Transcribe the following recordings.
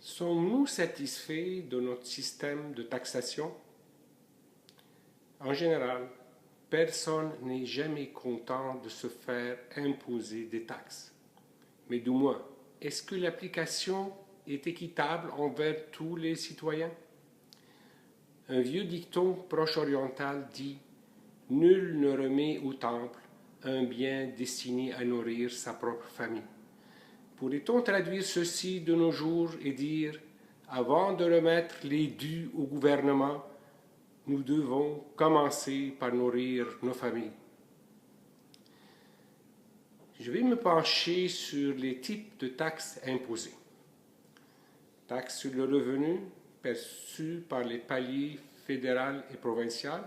Sommes-nous satisfaits de notre système de taxation? En général, personne n'est jamais content de se faire imposer des taxes. Mais du moins, est-ce que l'application est équitable envers tous les citoyens? Un vieux dicton proche-oriental dit « Nul ne remet au temple un bien destiné à nourrir sa propre famille ». Pourrait-on traduire ceci de nos jours et dire « Avant de remettre les dus au gouvernement, nous devons commencer par nourrir nos familles ». Je vais me pencher sur les types de taxes imposées. Taxes sur le revenu perçues par les paliers fédéral et provincial.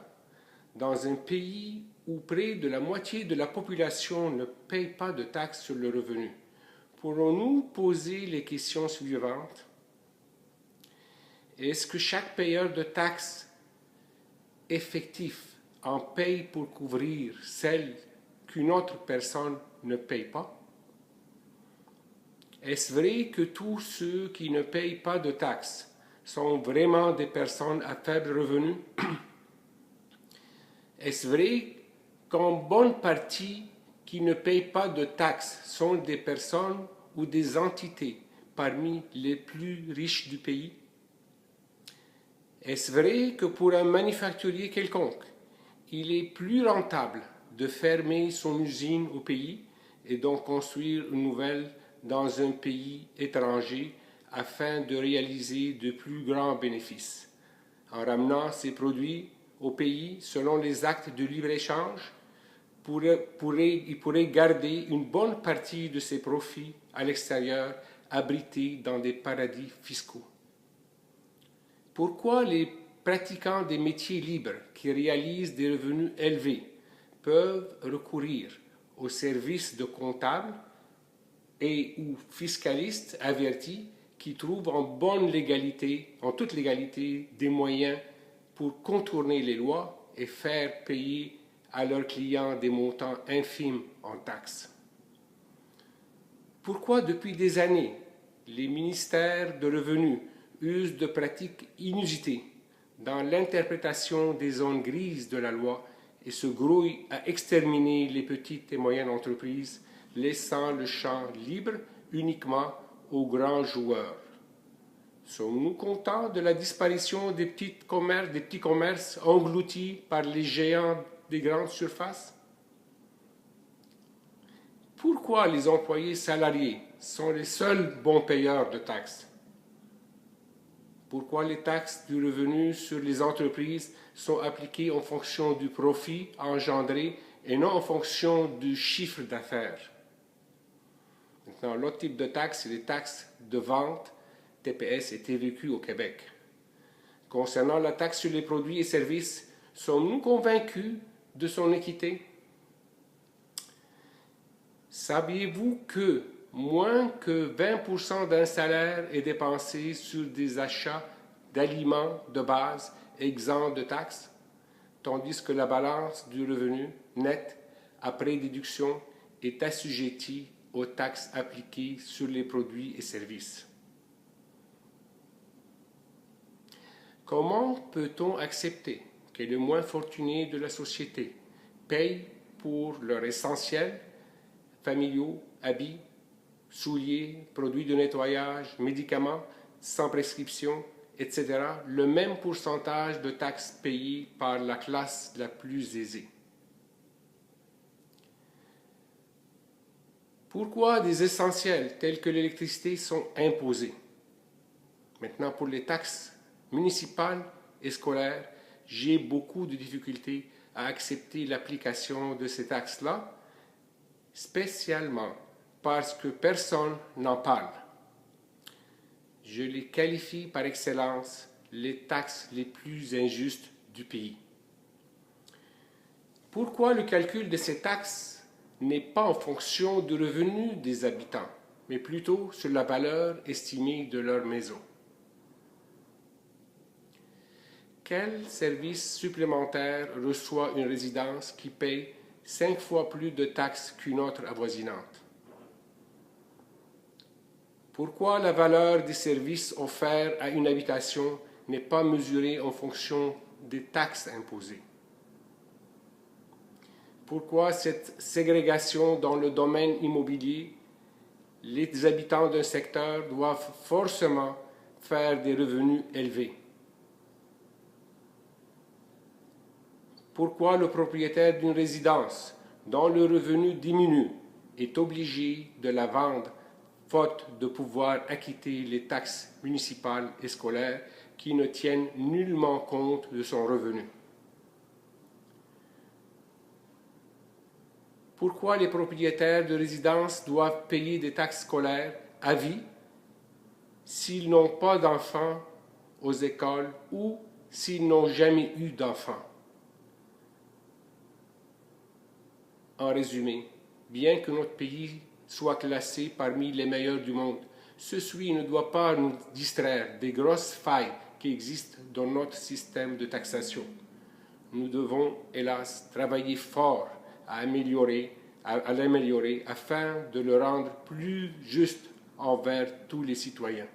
Dans un pays où près de la moitié de la population ne paye pas de taxes sur le revenu, pourrons-nous poser les questions suivantes? Est-ce que chaque payeur de taxes effectif en paye pour couvrir celles qu'une autre personne ne paye pas? Est-ce vrai que tous ceux qui ne payent pas de taxes sont vraiment des personnes à faible revenu? Est-ce vrai qu'en bonne partie qui ne payent pas de taxes sont des personnes ou des entités parmi les plus riches du pays? Est-ce vrai que pour un manufacturier quelconque, il est plus rentable de fermer son usine au pays et donc construire une nouvelle dans un pays étranger afin de réaliser de plus grands bénéfices, en ramenant ses produits au pays selon les actes de libre-échange? Il pourrait garder une bonne partie de ses profits à l'extérieur, abrités dans des paradis fiscaux. Pourquoi les pratiquants des métiers libres qui réalisent des revenus élevés peuvent recourir aux services de comptables et ou fiscalistes avertis qui trouvent en toute légalité, des moyens pour contourner les lois et faire payer à leurs clients des montants infimes en taxes? Pourquoi depuis des années, les ministères de revenus usent de pratiques inusitées dans l'interprétation des zones grises de la loi et se grouillent à exterminer les petites et moyennes entreprises, laissant le champ libre uniquement aux grands joueurs? Sommes-nous contents de la disparition des petits commerces engloutis par les géants des grandes surfaces? Pourquoi les employés salariés sont les seuls bons payeurs de taxes? Pourquoi les taxes du revenu sur les entreprises sont appliquées en fonction du profit engendré et non en fonction du chiffre d'affaires? Maintenant, l'autre type de taxe, c'est les taxes de vente, TPS et TVQ au Québec. Concernant la taxe sur les produits et services, sommes-nous convaincus de son équité? Saviez-vous que moins que 20% d'un salaire est dépensé sur des achats d'aliments de base exempts de taxes, tandis que la balance du revenu net après déduction est assujettie aux taxes appliquées sur les produits et services? Comment peut-on accepter que les moins fortunés de la société payent pour leur essentiel, familiaux, habits, souliers, produits de nettoyage, médicaments sans prescription, etc., le même pourcentage de taxes payées par la classe la plus aisée? Pourquoi des essentiels tels que l'électricité sont imposés? Maintenant, pour les taxes municipales et scolaires, j'ai beaucoup de difficultés à accepter l'application de ces taxes-là, spécialement parce que personne n'en parle. Je les qualifie par excellence les taxes les plus injustes du pays. Pourquoi le calcul de ces taxes n'est pas en fonction du revenu des habitants, mais plutôt sur la valeur estimée de leur maison? Quel service supplémentaire reçoit une résidence qui paye 5 fois plus de taxes qu'une autre avoisinante? Pourquoi la valeur des services offerts à une habitation n'est pas mesurée en fonction des taxes imposées? Pourquoi cette ségrégation dans le domaine immobilier? Les habitants d'un secteur doivent forcément faire des revenus élevés. Pourquoi le propriétaire d'une résidence dont le revenu diminue est obligé de la vendre faute de pouvoir acquitter les taxes municipales et scolaires qui ne tiennent nullement compte de son revenu? Pourquoi les propriétaires de résidences doivent payer des taxes scolaires à vie s'ils n'ont pas d'enfants aux écoles ou s'ils n'ont jamais eu d'enfants? En résumé, bien que notre pays soit classé parmi les meilleurs du monde, ceci ne doit pas nous distraire des grosses failles qui existent dans notre système de taxation. Nous devons, hélas, travailler fort à l'améliorer afin de le rendre plus juste envers tous les citoyens.